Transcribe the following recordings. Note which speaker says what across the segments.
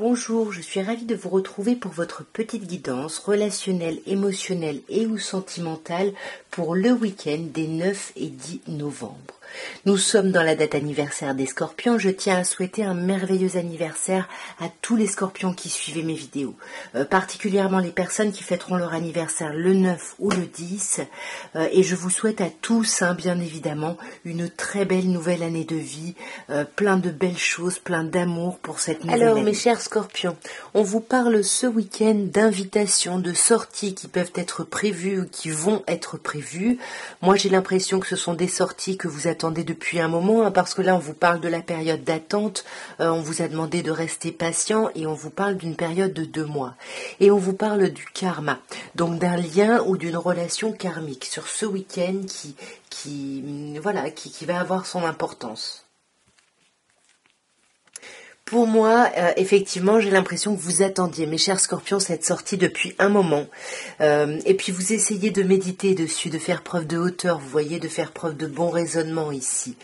Speaker 1: Bonjour, je suis ravie de vous retrouver pour votre petite guidance relationnelle, émotionnelle et ou sentimentale pour le week-end des 9 et 10 novembre. Nous sommes dans la date anniversaire des Scorpions. Je tiens à souhaiter un merveilleux anniversaire à tous les Scorpions qui suivaient mes vidéos, particulièrement les personnes qui fêteront leur anniversaire le 9 ou le 10. Et je vous souhaite à tous, bien évidemment, une très belle nouvelle année de vie, plein de belles choses, plein d'amour pour cette nouvelle année. Alors, mes chers Scorpions, on vous parle ce week-end d'invitations, de sorties qui peuvent être prévues ou qui vont être prévues. Moi, j'ai l'impression que ce sont des sorties que vous attendez depuis un moment, parce que là on vous parle de la période d'attente, on vous a demandé de rester patient et on vous parle d'une période de 2 mois. Et on vous parle du karma, donc d'un lien ou d'une relation karmique sur ce week-end qui va avoir son importance. Pour moi, effectivement, j'ai l'impression que vous attendiez, mes chers Scorpions, cette sortie depuis un moment. Et puis vous essayez de méditer dessus, de faire preuve de hauteur, vous voyez, de faire preuve de bon raisonnement ici.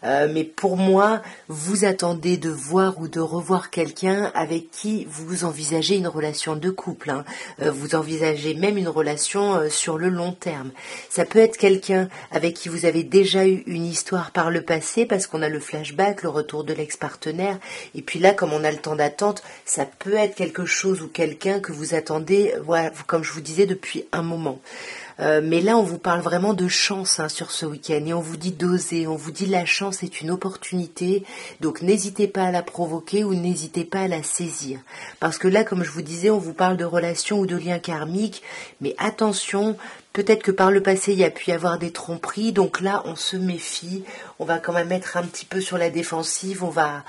Speaker 1: Mais pour moi, vous attendez de voir ou de revoir quelqu'un avec qui vous envisagez une relation de couple. Vous envisagez même une relation sur le long terme. Ça peut être quelqu'un avec qui vous avez déjà eu une histoire par le passé, parce qu'on a le flashback, le retour de l'ex-partenaire. Et puis là, comme on a le temps d'attente, ça peut être quelque chose ou quelqu'un que vous attendez, voilà, comme je vous disais, depuis un moment. Mais là, on vous parle vraiment de chance sur ce week-end et on vous dit d'oser, on vous dit la chance est une opportunité, donc n'hésitez pas à la provoquer ou n'hésitez pas à la saisir. Parce que là, comme je vous disais, on vous parle de relations ou de liens karmiques, mais attention, peut-être que par le passé, il y a pu y avoir des tromperies, donc là, on se méfie, on va quand même être un petit peu sur la défensive, on va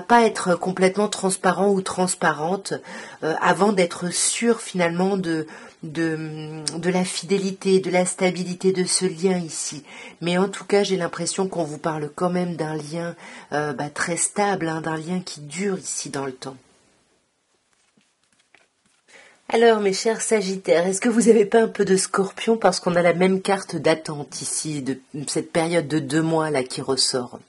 Speaker 1: pas être complètement transparent ou transparente avant d'être sûr finalement de la fidélité, de la stabilité de ce lien ici. Mais en tout cas, j'ai l'impression qu'on vous parle quand même d'un lien très stable, d'un lien qui dure ici dans le temps. Alors, mes chers Sagittaires, est-ce que vous n'avez pas un peu de Scorpion parce qu'on a la même carte d'attente ici, de cette période de 2 mois là qui ressort?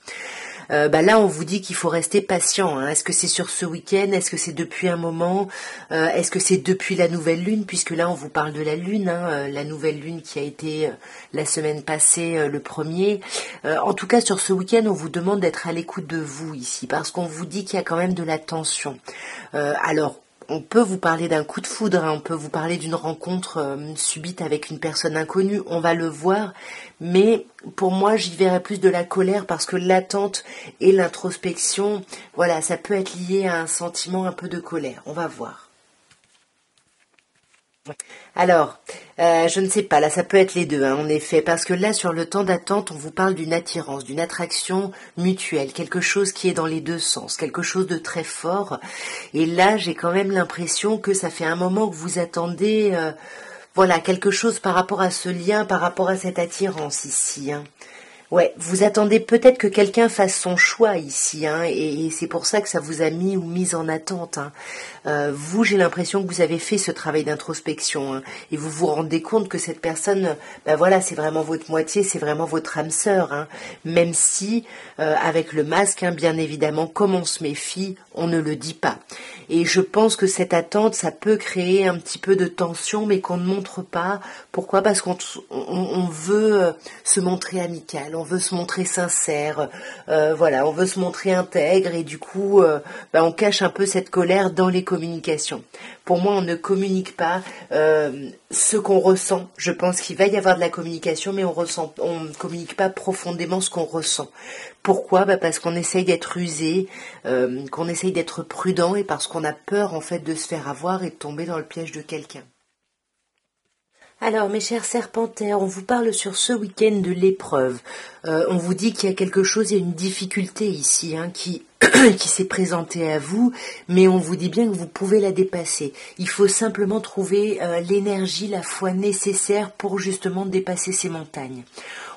Speaker 1: Là, on vous dit qu'il faut rester patient. Est-ce que c'est sur ce week-end? Est-ce que c'est depuis un moment? Est-ce que c'est depuis la nouvelle lune? Puisque là, on vous parle de la lune, la nouvelle lune qui a été la semaine passée, le 1er. En tout cas, sur ce week-end, on vous demande d'être à l'écoute de vous ici, parce qu'on vous dit qu'il y a quand même de la tension. Alors, on peut vous parler d'un coup de foudre, on peut vous parler d'une rencontre subite avec une personne inconnue, on va le voir, mais pour moi j'y verrais plus de la colère parce que l'attente et l'introspection, voilà, ça peut être lié à un sentiment un peu de colère, on va voir. Alors, je ne sais pas, là ça peut être les deux, en effet, parce que là sur le temps d'attente, on vous parle d'une attirance, d'une attraction mutuelle, quelque chose qui est dans les deux sens, quelque chose de très fort, et là j'ai quand même l'impression que ça fait un moment que vous attendez, quelque chose par rapport à ce lien, par rapport à cette attirance ici, Ouais, vous attendez peut-être que quelqu'un fasse son choix ici, et c'est pour ça que ça vous a mis ou mise en attente. Vous, j'ai l'impression que vous avez fait ce travail d'introspection, et vous vous rendez compte que cette personne, c'est vraiment votre moitié, c'est vraiment votre âme sœur, même si, avec le masque, bien évidemment, comme on se méfie, on ne le dit pas. Et je pense que cette attente, ça peut créer un petit peu de tension, mais qu'on ne montre pas. Pourquoi? Parce qu'on veut se montrer amical, on veut se montrer sincère, on veut se montrer intègre, et du coup, on cache un peu cette colère dans les communications. Pour moi, on ne communique pas ce qu'on ressent. Je pense qu'il va y avoir de la communication, mais on ne communique pas profondément ce qu'on ressent. Pourquoi? Parce qu'on essaye d'être rusé, qu'on essaye d'être prudent, et parce qu'on a peur en fait de se faire avoir et de tomber dans le piège de quelqu'un. Alors, mes chers serpentaires, on vous parle sur ce week-end de l'épreuve. On vous dit qu'il y a quelque chose, il y a une difficulté ici qui s'est présentée à vous, mais on vous dit bien que vous pouvez la dépasser. Il faut simplement trouver l'énergie, la foi nécessaire pour justement dépasser ces montagnes.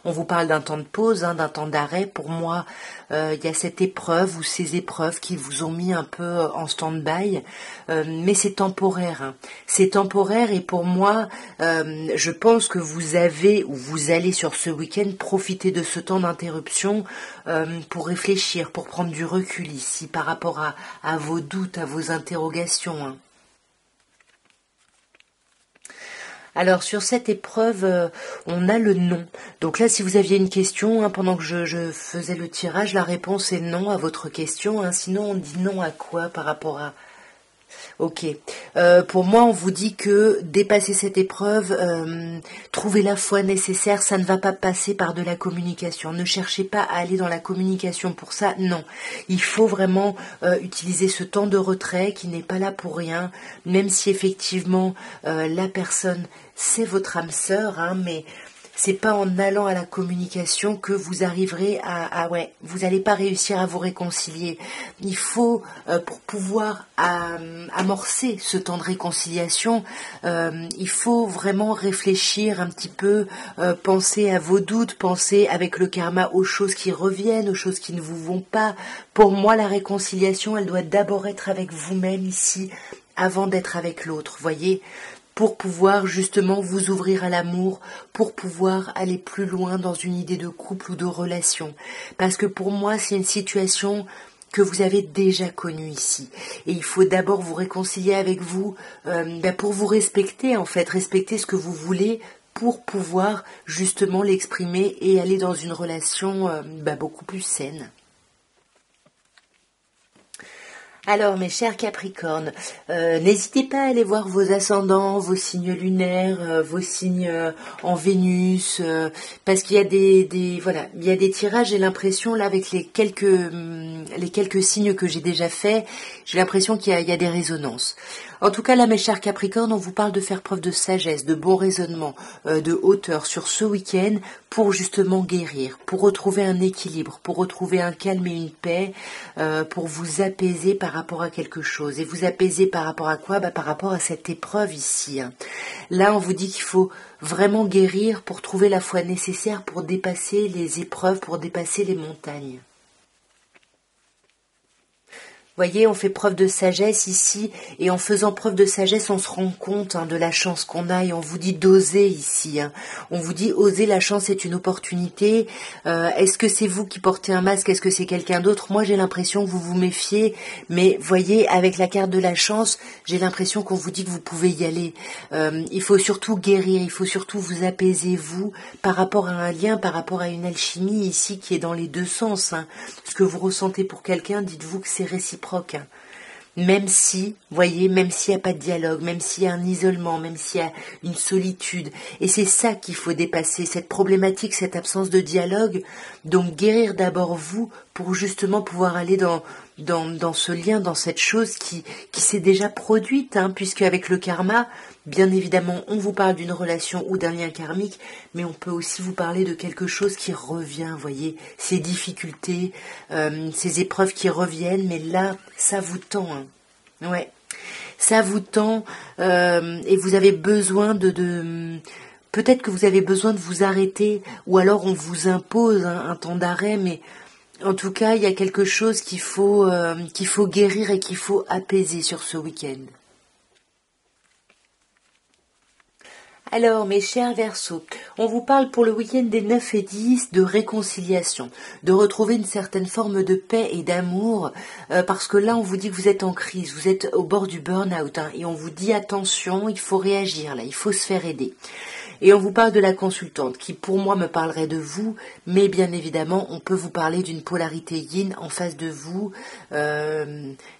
Speaker 1: on vous parle d'un temps de pause, d'un temps d'arrêt. Pour moi, il y a cette épreuve ou ces épreuves qui vous ont mis un peu en stand-by, mais c'est temporaire. C'est temporaire et pour moi, je pense que vous avez ou vous allez sur ce week-end profiter de ce temps d'interruption pour réfléchir, pour prendre du recul ici par rapport à vos doutes, à vos interrogations. Alors sur cette épreuve, on a le non. Donc là, si vous aviez une question, pendant que je faisais le tirage, la réponse est non à votre question. Sinon, on dit non à quoi par rapport à... Ok. Pour moi, on vous dit que dépasser cette épreuve, trouver la foi nécessaire, ça ne va pas passer par de la communication. Ne cherchez pas à aller dans la communication pour ça. Non. Il faut vraiment utiliser ce temps de retrait qui n'est pas là pour rien, même si effectivement la personne, c'est votre âme sœur, mais c'est pas en allant à la communication que vous arriverez vous n'allez pas réussir à vous réconcilier. Il faut, pour pouvoir amorcer ce temps de réconciliation, il faut vraiment réfléchir un petit peu, penser à vos doutes, penser avec le karma aux choses qui reviennent, aux choses qui ne vous vont pas. Pour moi, la réconciliation, elle doit d'abord être avec vous-même ici, avant d'être avec l'autre, voyez, pour pouvoir justement vous ouvrir à l'amour, pour pouvoir aller plus loin dans une idée de couple ou de relation. Parce que pour moi, c'est une situation que vous avez déjà connue ici. Et il faut d'abord vous réconcilier avec vous pour vous respecter, en fait, respecter ce que vous voulez pour pouvoir justement l'exprimer et aller dans une relation beaucoup plus saine. Alors mes chers Capricornes, n'hésitez pas à aller voir vos ascendants, vos signes lunaires, vos signes en Vénus, parce qu'il y a il y a des tirages. J'ai l'impression là avec les quelques signes que j'ai déjà faits, j'ai l'impression qu'il y a des résonances. En tout cas là mes chers Capricornes, on vous parle de faire preuve de sagesse, de bon raisonnement, de hauteur sur ce week-end pour justement guérir, pour retrouver un équilibre, pour retrouver un calme et une paix, pour vous apaiser par rapport à quelque chose. Et vous apaiser par rapport à quoi ? Par rapport à cette épreuve ici. Là, on vous dit qu'il faut vraiment guérir pour trouver la foi nécessaire pour dépasser les épreuves, pour dépasser les montagnes. Voyez, on fait preuve de sagesse ici, et en faisant preuve de sagesse, on se rend compte de la chance qu'on a, et on vous dit d'oser ici. On vous dit oser, la chance est une opportunité. Est-ce que c'est vous qui portez un masque ? Est-ce que c'est quelqu'un d'autre ? Moi, j'ai l'impression que vous vous méfiez, mais voyez, avec la carte de la chance, j'ai l'impression qu'on vous dit que vous pouvez y aller. Il faut surtout guérir, il faut surtout vous apaiser, vous, par rapport à un lien, par rapport à une alchimie ici qui est dans les deux sens. Ce que vous ressentez pour quelqu'un, dites-vous que c'est réciproque. Même si, voyez, même s'il n'y a pas de dialogue, même s'il y a un isolement, même s'il y a une solitude. Et c'est ça qu'il faut dépasser, cette problématique, cette absence de dialogue. Donc guérir d'abord vous pour justement pouvoir aller dans ce lien, dans cette chose qui s'est déjà produite, puisque avec le karma, bien évidemment, on vous parle d'une relation ou d'un lien karmique, mais on peut aussi vous parler de quelque chose qui revient, voyez, ces difficultés, ces épreuves qui reviennent, mais là, ça vous tend, ouais, ça vous tend, et vous avez besoin peut-être que vous avez besoin de vous arrêter, ou alors on vous impose un temps d'arrêt, mais en tout cas, il y a quelque chose qu'il faut guérir et qu'il faut apaiser sur ce week-end. Alors, mes chers Verseaux, on vous parle pour le week-end des 9 et 10 de réconciliation, de retrouver une certaine forme de paix et d'amour, parce que là, on vous dit que vous êtes en crise, vous êtes au bord du burn-out, et on vous dit attention, il faut réagir là, il faut se faire aider. Et on vous parle de la consultante, qui pour moi me parlerait de vous, mais bien évidemment, on peut vous parler d'une polarité yin en face de vous,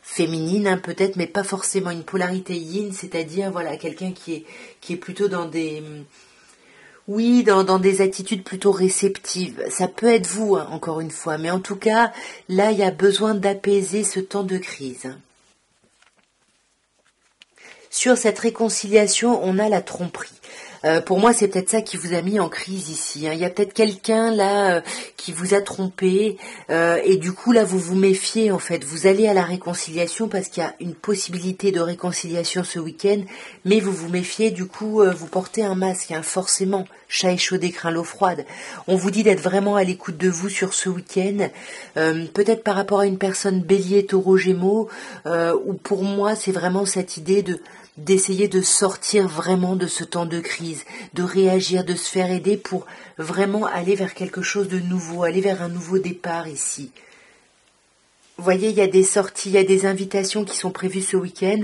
Speaker 1: féminine peut-être, mais pas forcément une polarité yin, c'est-à-dire voilà quelqu'un qui est plutôt dans des dans des attitudes plutôt réceptives. Ça peut être vous, encore une fois, mais en tout cas, là, il y a besoin d'apaiser ce temps de crise. Sur cette réconciliation, on a la tromperie. Pour moi, c'est peut-être ça qui vous a mis en crise ici. Il y a peut-être quelqu'un là qui vous a trompé et du coup là vous vous méfiez en fait. Vous allez à la réconciliation parce qu'il y a une possibilité de réconciliation ce week-end, mais vous vous méfiez. Du coup, vous portez un masque, forcément. Chat échaudé craint l'eau froide. On vous dit d'être vraiment à l'écoute de vous sur ce week-end. Peut-être par rapport à une personne Bélier, Taureau, Gémeaux, ou pour moi c'est vraiment cette idée d'essayer de sortir vraiment de ce temps de crise, de réagir, de se faire aider pour vraiment aller vers quelque chose de nouveau, aller vers un nouveau départ ici. Vous voyez, il y a des sorties, il y a des invitations qui sont prévues ce week-end.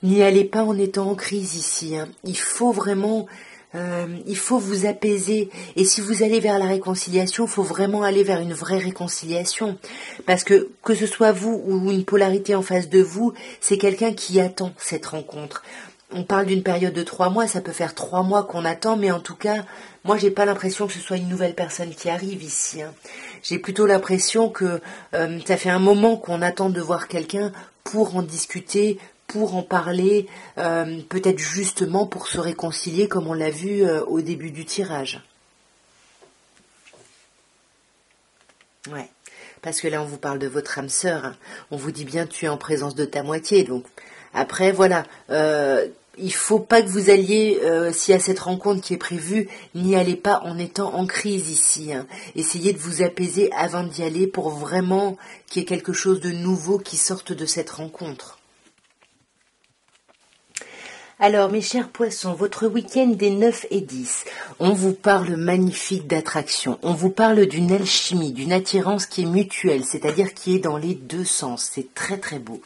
Speaker 1: N'y allez pas en étant en crise ici. Il faut vraiment, il faut vous apaiser. Et si vous allez vers la réconciliation, il faut vraiment aller vers une vraie réconciliation. Parce que ce soit vous ou une polarité en face de vous, c'est quelqu'un qui attend cette rencontre. On parle d'une période de 3 mois, ça peut faire 3 mois qu'on attend, mais en tout cas, moi j'ai pas l'impression que ce soit une nouvelle personne qui arrive ici. J'ai plutôt l'impression que ça fait un moment qu'on attend de voir quelqu'un pour en discuter, pour en parler, peut-être justement pour se réconcilier comme on l'a vu au début du tirage. Ouais, parce que là on vous parle de votre âme sœur, on vous dit bien tu es en présence de ta moitié, donc après voilà, il faut pas que vous alliez, s'il y a cette rencontre qui est prévue, n'y allez pas en étant en crise ici. Essayez de vous apaiser avant d'y aller pour vraiment qu'il y ait quelque chose de nouveau qui sorte de cette rencontre. Alors, mes chers poissons, votre week-end des 9 et 10, on vous parle magnifique d'attraction, on vous parle d'une alchimie, d'une attirance qui est mutuelle, c'est-à-dire qui est dans les deux sens, c'est très très beau.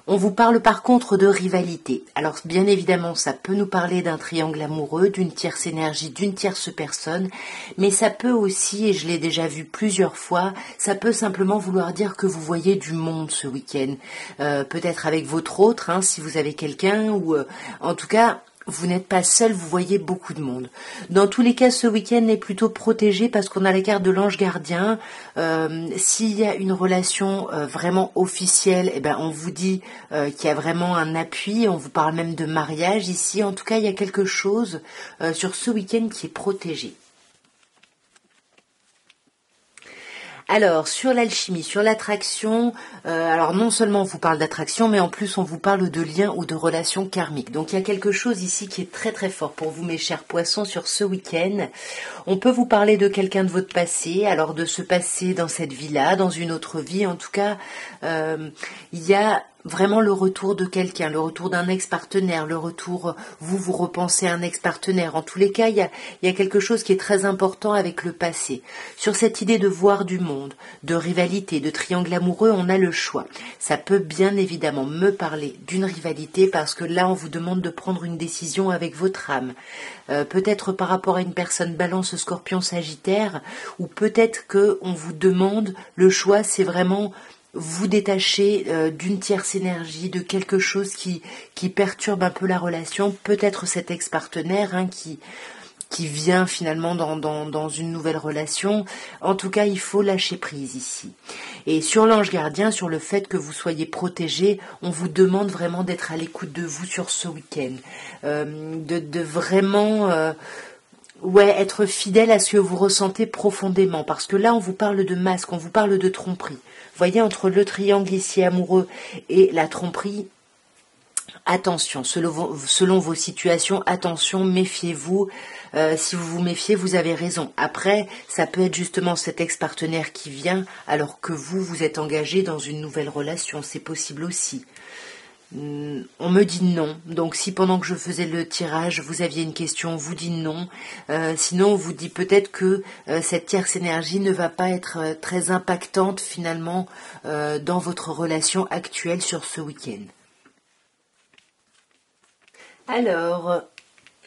Speaker 1: On vous parle par contre de rivalité. Alors bien évidemment, ça peut nous parler d'un triangle amoureux, d'une tierce énergie, d'une tierce personne, mais ça peut aussi, et je l'ai déjà vu plusieurs fois, ça peut simplement vouloir dire que vous voyez du monde ce week-end. Peut-être avec votre autre, si vous avez quelqu'un, ou en tout cas... Vous n'êtes pas seul, vous voyez beaucoup de monde. Dans tous les cas, ce week-end est plutôt protégé parce qu'on a la carte de l'ange gardien. S'il y a une relation vraiment officielle, on vous dit qu'il y a vraiment un appui. On vous parle même de mariage ici. En tout cas, il y a quelque chose sur ce week-end qui est protégé. Alors, sur l'alchimie, sur l'attraction, alors non seulement on vous parle d'attraction, mais en plus on vous parle de liens ou de relations karmiques. Donc il y a quelque chose ici qui est très très fort pour vous, mes chers poissons, sur ce week-end. On peut vous parler de quelqu'un de votre passé, alors de ce passé dans cette vie-là, dans une autre vie. En tout cas, il y a vraiment le retour de quelqu'un, le retour d'un ex-partenaire, le retour, vous repensez à un ex-partenaire. En tous les cas, il y a quelque chose qui est très important avec le passé. Sur cette idée de voir du monde, de rivalité, de triangle amoureux, on a le choix. Ça peut bien évidemment me parler d'une rivalité parce que là, on vous demande de prendre une décision avec votre âme. Peut-être par rapport à une personne Balance, Scorpion, Sagittaire, ou peut-être que on vous demande, le choix, c'est vraiment vous détacher d'une tierce énergie, de quelque chose qui perturbe un peu la relation, peut-être cet ex-partenaire qui vient finalement dans une nouvelle relation. En tout cas, il faut lâcher prise ici. Et sur l'ange gardien, sur le fait que vous soyez protégé, on vous demande vraiment d'être à l'écoute de vous sur ce week-end, de vraiment... être fidèle à ce que vous ressentez profondément, parce que là on vous parle de masque, on vous parle de tromperie. Vous voyez, entre le triangle ici amoureux et la tromperie, attention, selon vos situations, attention, méfiez-vous. Si vous vous méfiez, vous avez raison. Après, ça peut être justement cet ex-partenaire qui vient alors que vous êtes engagé dans une nouvelle relation, c'est possible aussi. On me dit non, donc si pendant que je faisais le tirage vous aviez une question, on vous dit non, sinon on vous dit peut-être que cette tierce énergie ne va pas être très impactante finalement dans votre relation actuelle sur ce week-end. Alors,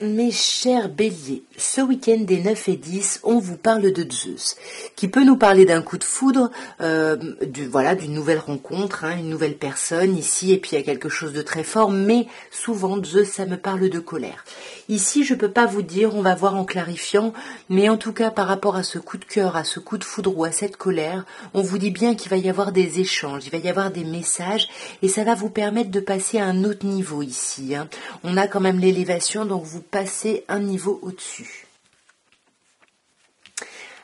Speaker 1: mes chers béliers, ce week-end des 9 et 10, on vous parle de Zeus, qui peut nous parler d'un coup de foudre, d'une nouvelle rencontre, une nouvelle personne ici, et puis il y a quelque chose de très fort, mais souvent Zeus, ça me parle de colère. Ici, je peux pas vous dire, on va voir en clarifiant, mais en tout cas, par rapport à ce coup de cœur, à ce coup de foudre ou à cette colère, on vous dit bien qu'il va y avoir des échanges, il va y avoir des messages, et ça va vous permettre de passer à un autre niveau ici. On a quand même l'élévation, donc vous passer un niveau au-dessus.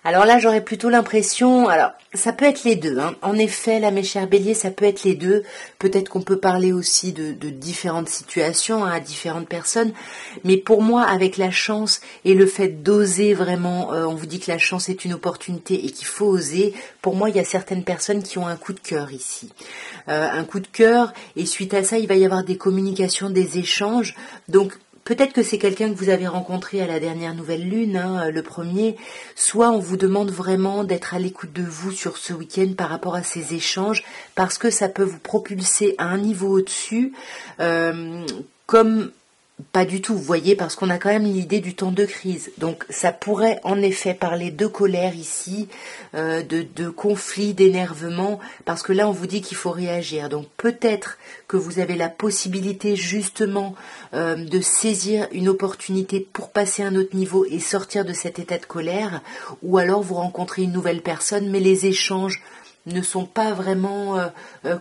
Speaker 1: Alors là, j'aurais plutôt l'impression, alors ça peut être les deux, hein. En effet, là, mes chers béliers, ça peut être les deux. Peut-être qu'on peut parler aussi de différentes situations, hein, à différentes personnes. Mais pour moi, avec la chance et le fait d'oser vraiment, on vous dit que la chance est une opportunité et qu'il faut oser. Pour moi, il y a certaines personnes qui ont un coup de cœur ici. Un coup de cœur, et suite à ça, il va y avoir des communications, des échanges. Donc, peut-être que c'est quelqu'un que vous avez rencontré à la dernière nouvelle lune, hein, le premier. Soit on vous demande vraiment d'être à l'écoute de vous sur ce week-end par rapport à ces échanges, parce que ça peut vous propulser à un niveau au-dessus, comme pas du tout, vous voyez, parce qu'on a quand même l'idée du temps de crise. Donc ça pourrait en effet parler de colère ici, de conflit, d'énervement, parce que là on vous dit qu'il faut réagir. Donc peut-être que vous avez la possibilité justement de saisir une opportunité pour passer à un autre niveau et sortir de cet état de colère, ou alors vous rencontrez une nouvelle personne, mais les échanges ne sont pas vraiment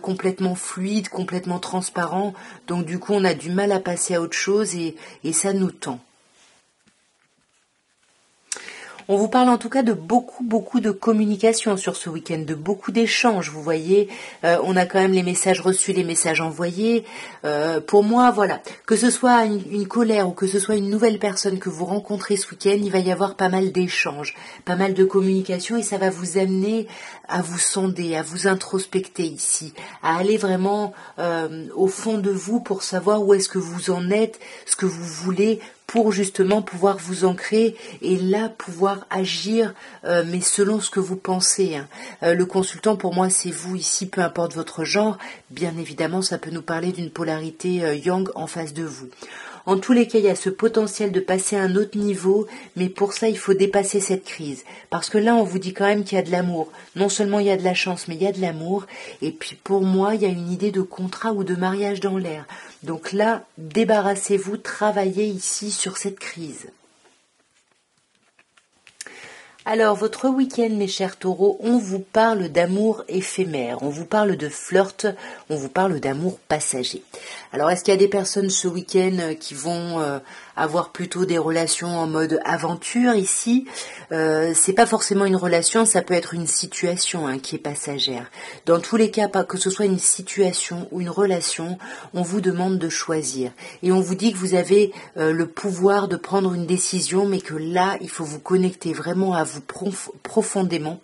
Speaker 1: complètement fluides, complètement transparents. Donc du coup, on a du mal à passer à autre chose et ça nous tend. On vous parle en tout cas de beaucoup de communication sur ce week-end, de beaucoup d'échanges, vous voyez. On a quand même les messages reçus, les messages envoyés. Pour moi, voilà, que ce soit une colère ou que ce soit une nouvelle personne que vous rencontrez ce week-end, il va y avoir pas mal d'échanges, pas mal de communication et ça va vous amener à vous sonder, à vous introspecter ici, à aller vraiment au fond de vous pour savoir où est-ce que vous en êtes, ce que vous voulez, pour justement pouvoir vous ancrer et là pouvoir agir, mais selon ce que vous pensez. Hein. Le consultant, pour moi, c'est vous ici, peu importe votre genre. Bien évidemment, ça peut nous parler d'une polarité yang en face de vous. En tous les cas, il y a ce potentiel de passer à un autre niveau, mais pour ça, il faut dépasser cette crise. Parce que là, on vous dit quand même qu'il y a de l'amour. Non seulement il y a de la chance, mais il y a de l'amour. Et puis pour moi, il y a une idée de contrat ou de mariage dans l'air. Donc là, débarrassez-vous, travaillez ici sur cette crise. Alors, votre week-end, mes chers taureaux, on vous parle d'amour éphémère, on vous parle de flirt, on vous parle d'amour passager. Alors, est-ce qu'il y a des personnes ce week-end qui vont avoir plutôt des relations en mode aventure ici? C'est pas forcément une relation, ça peut être une situation qui est passagère. Dans tous les cas, pas que ce soit une situation ou une relation, on vous demande de choisir. Et on vous dit que vous avez le pouvoir de prendre une décision, mais que là, il faut vous connecter vraiment à vous profondément,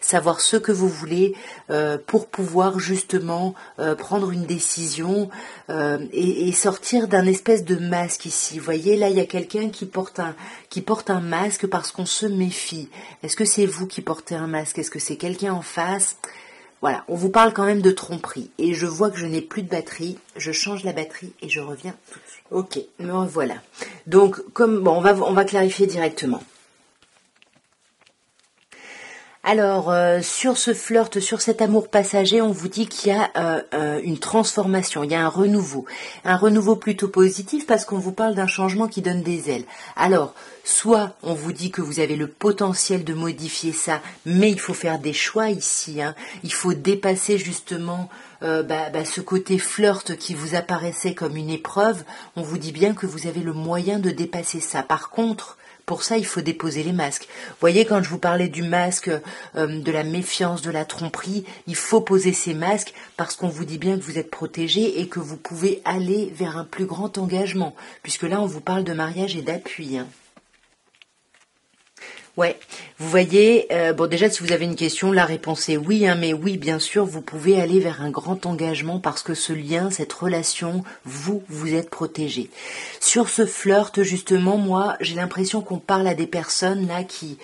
Speaker 1: savoir ce que vous voulez pour pouvoir justement prendre une décision et sortir d'un espèce de masque ici. Vous voyez, là, il y a quelqu'un qui porte un masque parce qu'on se méfie. Est-ce que c'est vous qui portez un masque? Est-ce que c'est quelqu'un en face? Voilà, on vous parle quand même de tromperie. Et je vois que je n'ai plus de batterie. Je change la batterie et je reviens tout de suite. Ok, me voilà. Donc, on va clarifier directement. Alors, sur ce flirt, sur cet amour passager, on vous dit qu'il y a une transformation, il y a un renouveau plutôt positif parce qu'on vous parle d'un changement qui donne des ailes. Alors, soit on vous dit que vous avez le potentiel de modifier ça, mais il faut faire des choix ici, il faut dépasser justement ce côté flirt qui vous apparaissait comme une épreuve. On vous dit bien que vous avez le moyen de dépasser ça. Par contre, pour ça, il faut déposer les masques. Vous voyez, quand je vous parlais du masque, de la méfiance, de la tromperie, il faut poser ces masques parce qu'on vous dit bien que vous êtes protégé et que vous pouvez aller vers un plus grand engagement. Puisque là, on vous parle de mariage et d'appui. Ouais, vous voyez, déjà si vous avez une question, la réponse est oui, mais oui, bien sûr, vous pouvez aller vers un grand engagement parce que ce lien, cette relation, vous êtes protégé. Sur ce flirt, justement, moi, j'ai l'impression qu'on parle à des personnes là qui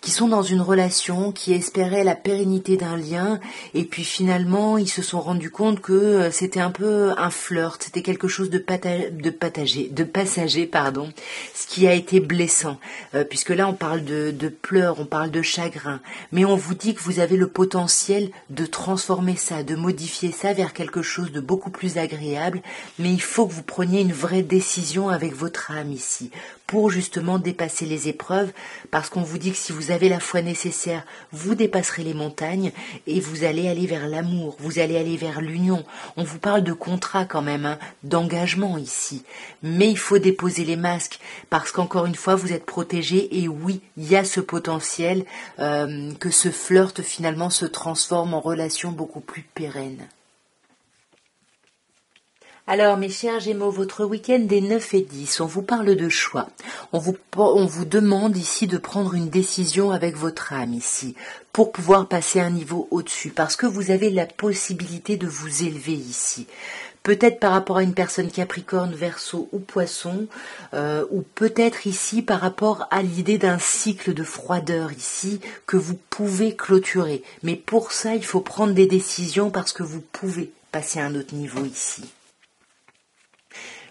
Speaker 1: sont dans une relation, qui espéraient la pérennité d'un lien, et puis finalement ils se sont rendus compte que c'était un peu un flirt, c'était quelque chose de passager, ce qui a été blessant, puisque là on parle de pleurs, on parle de chagrin, mais on vous dit que vous avez le potentiel de transformer ça, de modifier ça vers quelque chose de beaucoup plus agréable, mais il faut que vous preniez une vraie décision avec votre âme ici, pour justement dépasser les épreuves, parce qu'on vous dit que si vous avez la foi nécessaire, vous dépasserez les montagnes et vous allez aller vers l'amour, vous allez aller vers l'union. On vous parle de contrat quand même, hein, d'engagement ici. Mais il faut déposer les masques, parce qu'encore une fois, vous êtes protégés et oui, il y a ce potentiel que ce flirt finalement se transforme en relation beaucoup plus pérenne. Alors mes chers Gémeaux, votre week-end des 9 et 10, on vous parle de choix. On vous demande ici de prendre une décision avec votre âme ici, pour pouvoir passer un niveau au-dessus, parce que vous avez la possibilité de vous élever ici. Peut-être par rapport à une personne Capricorne, Verseau ou Poisson, ou peut-être ici par rapport à l'idée d'un cycle de froideur ici que vous pouvez clôturer. Mais pour ça, il faut prendre des décisions parce que vous pouvez passer à un autre niveau ici.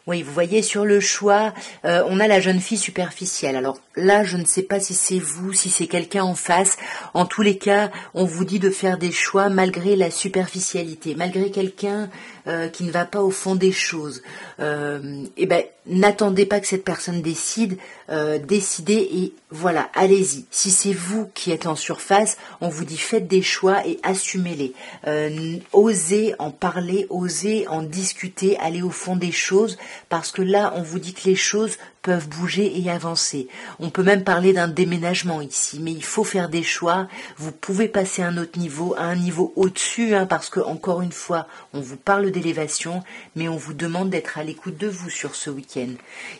Speaker 1: Oui, vous voyez sur le choix, on a la jeune fille superficielle. Alors là, je ne sais pas si c'est vous, si c'est quelqu'un en face. En tous les cas, on vous dit de faire des choix malgré la superficialité, malgré quelqu'un qui ne va pas au fond des choses. N'attendez pas que cette personne décide, décidez et voilà, allez-y. Si c'est vous qui êtes en surface, on vous dit faites des choix et assumez-les. Osez en parler, osez en discuter, allez au fond des choses, parce que là, on vous dit que les choses peuvent bouger et avancer. On peut même parler d'un déménagement ici, mais il faut faire des choix. Vous pouvez passer à un autre niveau, à un niveau au-dessus, hein, parce que encore une fois, on vous parle d'élévation, mais on vous demande d'être à l'écoute de vous sur ce week-end.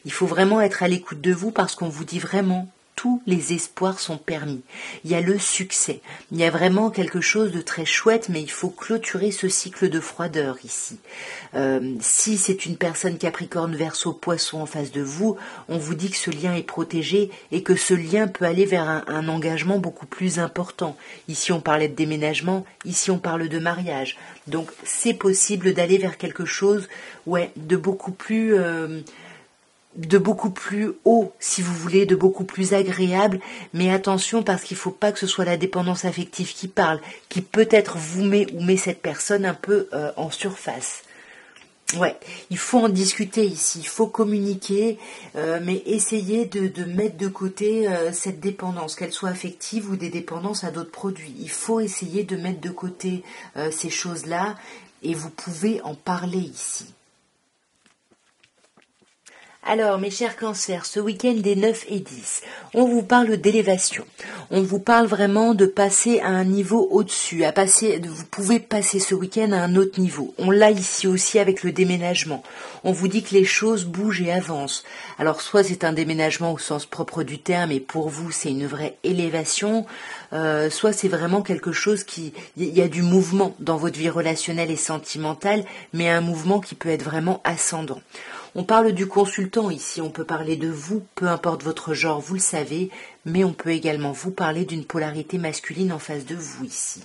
Speaker 1: Il faut vraiment être à l'écoute de vous parce qu'on vous dit vraiment tous les espoirs sont permis. Il y a le succès. Il y a vraiment quelque chose de très chouette, mais il faut clôturer ce cycle de froideur ici. Si c'est une personne Capricorne, Verseau, Poisson en face de vous, on vous dit que ce lien est protégé et que ce lien peut aller vers un engagement beaucoup plus important. Ici, on parlait de déménagement, ici, on parle de mariage. Donc, c'est possible d'aller vers quelque chose, de beaucoup plus haut, si vous voulez, de beaucoup plus agréable, mais attention parce qu'il ne faut pas que ce soit la dépendance affective qui parle, qui peut-être vous met cette personne un peu en surface. Il faut en discuter ici, il faut communiquer, mais essayer de mettre de côté cette dépendance, qu'elle soit affective ou des dépendances à d'autres produits. Il faut essayer de mettre de côté ces choses-là et vous pouvez en parler ici. Alors, mes chers cancers, ce week-end des 9 et 10, on vous parle d'élévation. On vous parle vraiment de passer à un niveau au-dessus, vous pouvez passer ce week-end à un autre niveau. On l'a ici aussi avec le déménagement. On vous dit que les choses bougent et avancent. Alors, soit c'est un déménagement au sens propre du terme, et pour vous, c'est une vraie élévation, soit c'est vraiment quelque chose il y a du mouvement dans votre vie relationnelle et sentimentale, mais un mouvement qui peut être vraiment ascendant. On parle du consultant ici, on peut parler de vous, peu importe votre genre, vous le savez, mais on peut également vous parler d'une polarité masculine en face de vous ici.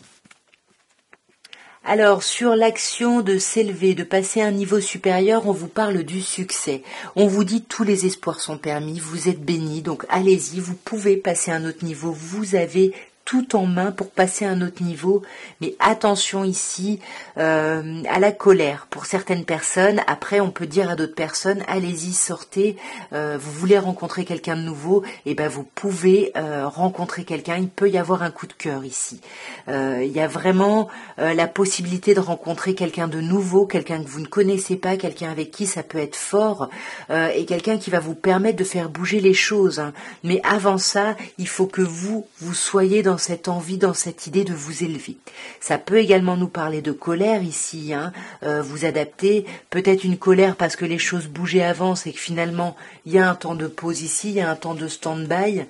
Speaker 1: Alors, sur l'action de s'élever, de passer à un niveau supérieur, on vous parle du succès. On vous dit tous les espoirs sont permis, vous êtes bénis, donc allez-y, vous pouvez passer à un autre niveau, vous avez tout en main pour passer à un autre niveau, mais attention ici à la colère pour certaines personnes. Après, on peut dire à d'autres personnes, allez-y, sortez, vous voulez rencontrer quelqu'un de nouveau, et vous pouvez rencontrer quelqu'un, il peut y avoir un coup de cœur ici. Il y a vraiment la possibilité de rencontrer quelqu'un de nouveau, quelqu'un que vous ne connaissez pas, quelqu'un avec qui ça peut être fort, et quelqu'un qui va vous permettre de faire bouger les choses. Hein. Mais avant ça, il faut que vous soyez dans cette envie, dans cette idée de vous élever. Ça peut également nous parler de colère ici, hein, vous adapter, peut-être une colère parce que les choses bougent et avancent et que finalement il y a un temps de pause ici, il y a un temps de stand-by.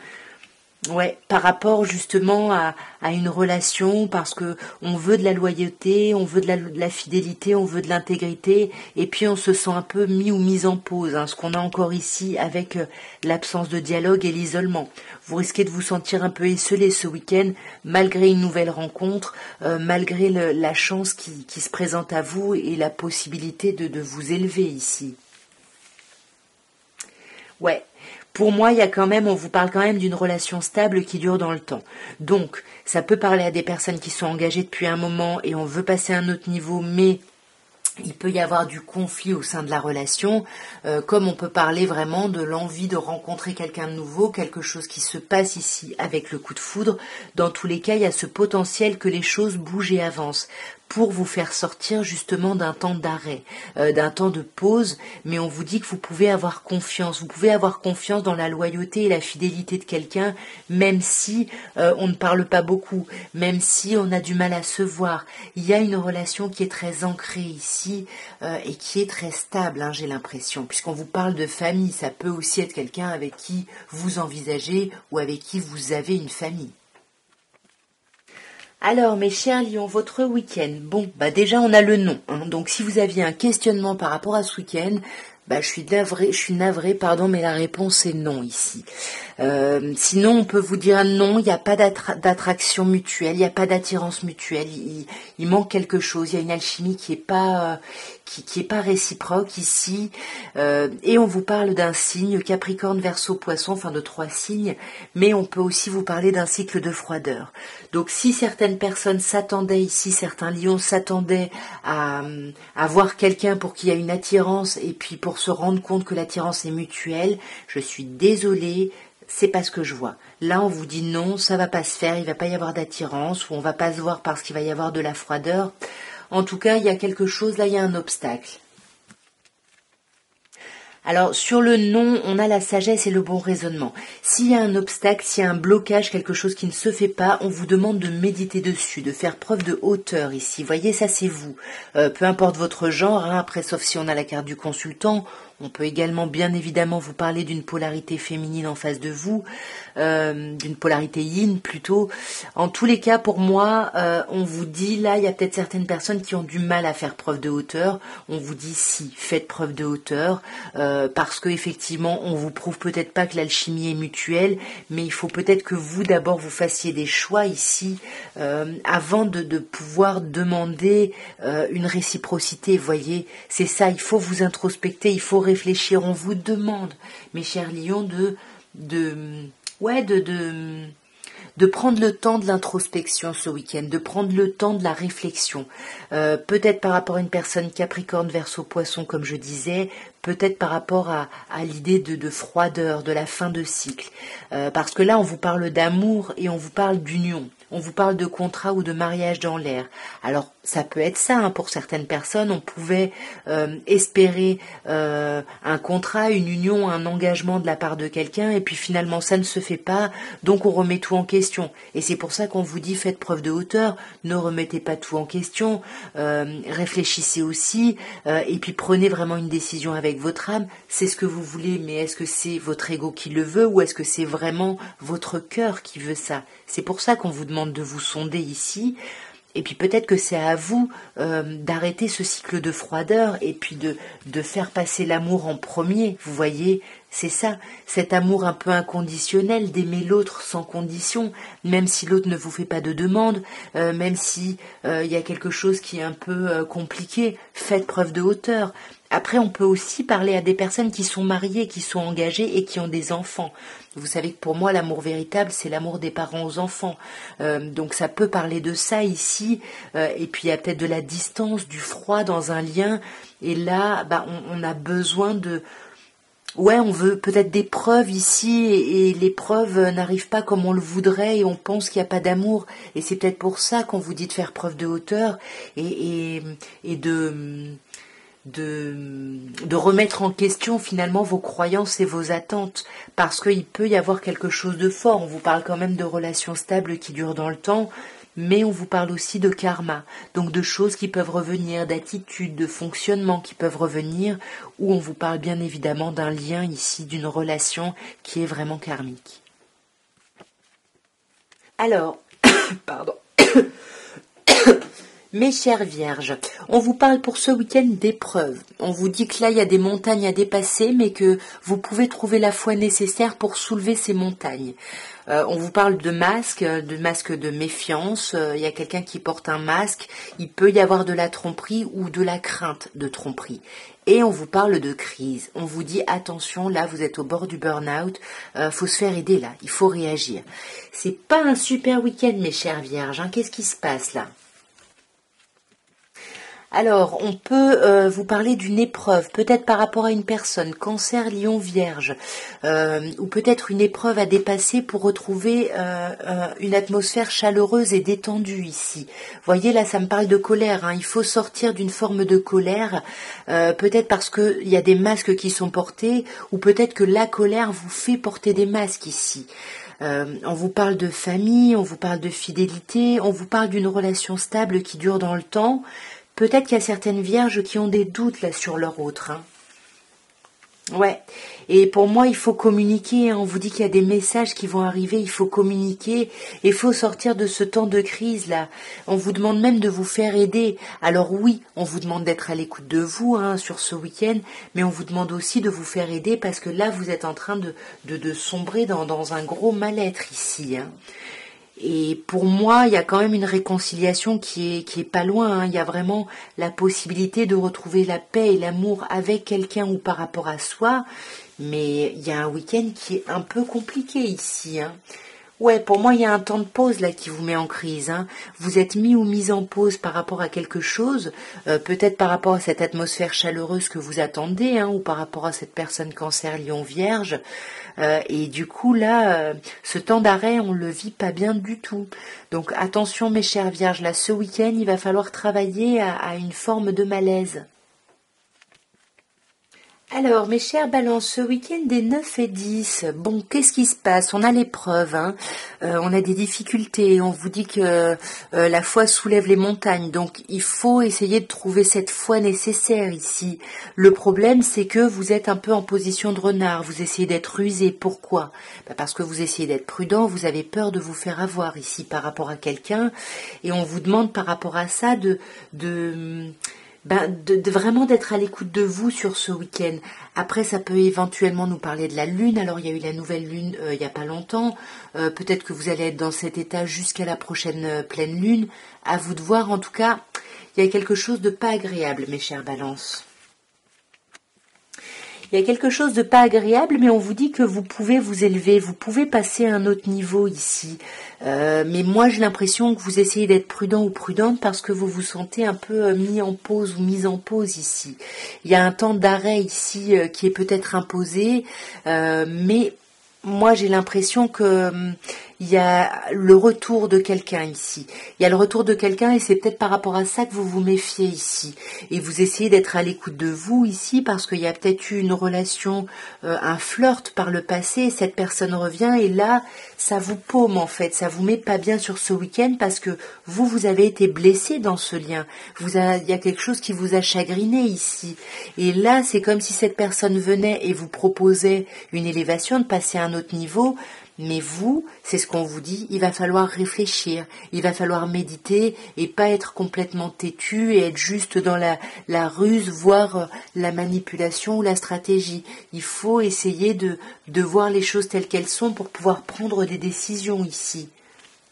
Speaker 1: Par rapport justement à une relation, parce que on veut de la loyauté, on veut de la fidélité, on veut de l'intégrité, et puis on se sent un peu mise en pause, hein, ce qu'on a encore ici avec l'absence de dialogue et l'isolement. Vous risquez de vous sentir un peu esselé ce week-end, malgré une nouvelle rencontre, malgré la chance qui se présente à vous et la possibilité de vous élever ici. Pour moi, on vous parle quand même d'une relation stable qui dure dans le temps. Donc, ça peut parler à des personnes qui sont engagées depuis un moment et on veut passer à un autre niveau, mais Il peut y avoir du conflit au sein de la relation, comme on peut parler vraiment de l'envie de rencontrer quelqu'un de nouveau, quelque chose qui se passe ici avec le coup de foudre. Dans tous les cas, il y a ce potentiel que les choses bougent et avancent pour vous faire sortir justement d'un temps d'arrêt, d'un temps de pause, mais on vous dit que vous pouvez avoir confiance. Vous pouvez avoir confiance dans la loyauté et la fidélité de quelqu'un, même si on ne parle pas beaucoup, même si on a du mal à se voir. Il y a une relation qui est très ancrée ici et qui est très stable, hein, j'ai l'impression. Puisqu'on vous parle de famille, ça peut aussi être quelqu'un avec qui vous envisagez ou avec qui vous avez une famille. Alors, mes chers lions, votre week-end. Bon, déjà on a le nom, hein. Donc si vous aviez un questionnement par rapport à ce week-end, je suis navrée, pardon, mais la réponse est non ici. Sinon, on peut vous dire non, il n'y a pas d'attraction mutuelle, il n'y a pas d'attirance mutuelle, il manque quelque chose, il y a une alchimie qui est pas réciproque ici, et on vous parle d'un signe Capricorne, Verseau, Poisson, enfin de 3 signes, mais on peut aussi vous parler d'un cycle de froideur. Donc si certaines personnes s'attendaient ici, certains lions s'attendaient à voir quelqu'un pour qu'il y ait une attirance et puis pour se rendre compte que l'attirance est mutuelle, je suis désolée, c'est pas ce que je vois. Là, on vous dit non, ça va pas se faire, il va pas y avoir d'attirance, ou on va pas se voir parce qu'il va y avoir de la froideur. En tout cas, il y a quelque chose, là, il y a un obstacle. Alors, sur le non, on a la sagesse et le bon raisonnement. S'il y a un obstacle, s'il y a un blocage, quelque chose qui ne se fait pas, on vous demande de méditer dessus, de faire preuve de hauteur ici. Vous voyez, ça c'est vous. Peu importe votre genre, hein, après, sauf si on a la carte du consultant, on peut également bien évidemment vous parler d'une polarité féminine en face de vous, d'une polarité yin plutôt. En tous les cas, pour moi, on vous dit, là, il y a peut-être certaines personnes qui ont du mal à faire preuve de hauteur. On vous dit si, faites preuve de hauteur, parce que effectivement, on vous prouve peut-être pas que l'alchimie est mutuelle, mais il faut peut-être que vous d'abord vous fassiez des choix ici, avant de pouvoir demander une réciprocité. Vous voyez, c'est ça, il faut vous introspecter, il faut réfléchir. On vous demande, mes chers lions, de prendre le temps de l'introspection ce week-end, de prendre le temps de la réflexion. Peut-être par rapport à une personne Capricorne, Verseau, Poisson, comme je disais, peut-être par rapport à l'idée de froideur, de la fin de cycle. Parce que là, on vous parle d'amour et on vous parle d'union. On vous parle de contrat ou de mariage dans l'air. Alors, ça peut être ça, hein, pour certaines personnes. On pouvait espérer un contrat, une union, un engagement de la part de quelqu'un, et puis finalement, ça ne se fait pas, donc on remet tout en question. Et c'est pour ça qu'on vous dit, faites preuve de hauteur, ne remettez pas tout en question, réfléchissez aussi, et puis prenez vraiment une décision avec votre âme. C'est ce que vous voulez, mais est-ce que c'est votre ego qui le veut, ou est-ce que c'est vraiment votre cœur qui veut ça? C'est pour ça qu'on vous demande de vous sonder ici, et puis peut-être que c'est à vous d'arrêter ce cycle de froideur et puis de faire passer l'amour en premier. Vous voyez, c'est ça, cet amour un peu inconditionnel, d'aimer l'autre sans condition, même si l'autre ne vous fait pas de demande, même si il y a quelque chose qui est un peu compliqué, faites preuve de hauteur. Après, on peut aussi parler à des personnes qui sont mariées, qui sont engagées et qui ont des enfants. Vous savez que pour moi, l'amour véritable, c'est l'amour des parents aux enfants. Donc ça peut parler de ça ici. Et puis il y a peut-être de la distance, du froid dans un lien. Et là, on a besoin de... Ouais, on veut peut-être des preuves ici et les preuves n'arrivent pas comme on le voudrait et on pense qu'il n'y a pas d'amour. Et c'est peut-être pour ça qu'on vous dit de faire preuve de hauteur et de remettre en question finalement vos croyances et vos attentes, parce qu'il peut y avoir quelque chose de fort. On vous parle quand même de relations stables qui durent dans le temps, mais on vous parle aussi de karma, donc de choses qui peuvent revenir, d'attitudes, de fonctionnements qui peuvent revenir, où on vous parle bien évidemment d'un lien ici, d'une relation qui est vraiment karmique. Alors, pardon. Mes chères vierges, on vous parle pour ce week-end d'épreuves. On vous dit que là, il y a des montagnes à dépasser, mais que vous pouvez trouver la foi nécessaire pour soulever ces montagnes. On vous parle de masque de méfiance. Il y a quelqu'un qui porte un masque. Il peut y avoir de la tromperie ou de la crainte de tromperie. Et on vous parle de crise. On vous dit attention, là vous êtes au bord du burn-out. Faut se faire aider là. Il faut réagir. C'est pas un super week-end, mes chères vierges, hein. Qu'est-ce qui se passe là? Alors, on peut vous parler d'une épreuve, peut-être par rapport à une personne, Cancer, Lion, Vierge, ou peut-être une épreuve à dépasser pour retrouver une atmosphère chaleureuse et détendue ici. Voyez, là, ça me parle de colère, hein. Il faut sortir d'une forme de colère, peut-être parce qu'il y a des masques qui sont portés, ou peut-être que la colère vous fait porter des masques ici. On vous parle de famille, on vous parle de fidélité, on vous parle d'une relation stable qui dure dans le temps. Peut-être qu'il y a certaines vierges qui ont des doutes là sur leur autre. Hein. Ouais. Et pour moi, il faut communiquer. Hein. On vous dit qu'il y a des messages qui vont arriver. Il faut communiquer. Il faut sortir de ce temps de crise là. On vous demande même de vous faire aider. Alors oui, on vous demande d'être à l'écoute de vous hein, sur ce week-end, mais on vous demande aussi de vous faire aider parce que là, vous êtes en train de sombrer dans un gros mal-être ici. Hein. Et pour moi, il y a quand même une réconciliation qui est pas loin. Hein. Il y a vraiment la possibilité de retrouver la paix et l'amour avec quelqu'un ou par rapport à soi. Mais il y a un week-end qui est un peu compliqué ici. Hein. Ouais, pour moi, il y a un temps de pause là qui vous met en crise. Hein. Vous êtes mis ou mise en pause par rapport à quelque chose, peut-être par rapport à cette atmosphère chaleureuse que vous attendez, hein, ou par rapport à cette personne Cancer, Lion, Vierge. Et du coup, là, ce temps d'arrêt, on le vit pas bien du tout. Donc attention, mes chères Vierges, là, ce week-end, il va falloir travailler à une forme de malaise. Alors, mes chers balances, ce week-end des 9 et 10, bon, qu'est-ce qui se passe? On a l'épreuve, hein. On a des difficultés, on vous dit que la foi soulève les montagnes, donc il faut essayer de trouver cette foi nécessaire ici. Le problème, c'est que vous êtes un peu en position de renard, vous essayez d'être rusé. Pourquoi? Parce que vous essayez d'être prudent, vous avez peur de vous faire avoir ici par rapport à quelqu'un, et on vous demande par rapport à ça de vraiment d'être à l'écoute de vous sur ce week-end. Après, ça peut éventuellement nous parler de la lune. Alors, il y a eu la nouvelle lune il n'y a pas longtemps. Peut-être que vous allez être dans cet état jusqu'à la prochaine pleine lune. À vous de voir. En tout cas, il y a quelque chose de pas agréable, mes chères balances. Il y a quelque chose de pas agréable, mais on vous dit que vous pouvez vous élever, vous pouvez passer à un autre niveau ici. Mais moi, j'ai l'impression que vous essayez d'être prudent ou prudente parce que vous vous sentez un peu mis en pause ou mise en pause ici. Il y a un temps d'arrêt ici qui est peut-être imposé, mais moi, j'ai l'impression que il y a le retour de quelqu'un ici. Il y a le retour de quelqu'un et c'est peut-être par rapport à ça que vous vous méfiez ici. Et vous essayez d'être à l'écoute de vous ici parce qu'il y a peut-être eu une relation, un flirt par le passé. Cette personne revient et là, ça vous paume en fait. Ça vous met pas bien sur ce week-end parce que vous avez été blessé dans ce lien. Il y a quelque chose qui vous a chagriné ici. Et là, c'est comme si cette personne venait et vous proposait une élévation, de passer à un autre niveau. Mais vous, c'est ce qu'on vous dit, il va falloir réfléchir, il va falloir méditer et pas être complètement têtu et être juste dans la ruse, voire la manipulation ou la stratégie. Il faut essayer de voir les choses telles qu'elles sont pour pouvoir prendre des décisions ici.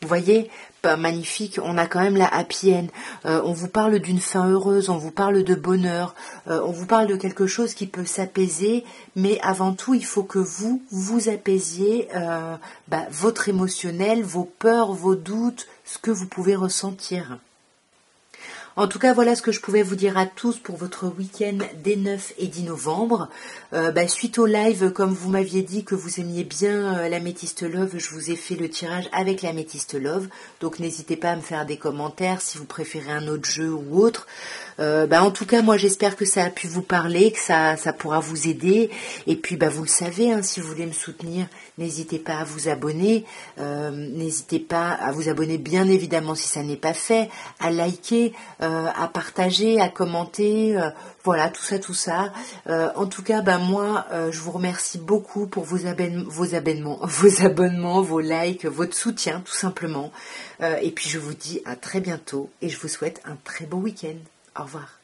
Speaker 1: Vous voyez, pas magnifique, on a quand même la happy end. On vous parle d'une fin heureuse, on vous parle de bonheur, on vous parle de quelque chose qui peut s'apaiser, mais avant tout, il faut que vous apaisiez votre émotionnel, vos peurs, vos doutes, ce que vous pouvez ressentir. En tout cas, voilà ce que je pouvais vous dire à tous pour votre week-end des 9 et 10 novembre. Suite au live, comme vous m'aviez dit que vous aimiez bien l'améthyste love, je vous ai fait le tirage avec l'améthyste love. Donc n'hésitez pas à me faire des commentaires si vous préférez un autre jeu ou autre. En tout cas, moi j'espère que ça a pu vous parler, que ça pourra vous aider. Et puis vous le savez, hein, si vous voulez me soutenir, n'hésitez pas à vous abonner. N'hésitez pas à vous abonner, bien évidemment, si ça n'est pas fait, à liker, à partager, à commenter, voilà, tout ça. En tout cas, moi, je vous remercie beaucoup pour vos abonnements, vos likes, votre soutien, tout simplement. Et puis je vous dis à très bientôt et je vous souhaite un très beau week-end. Au revoir.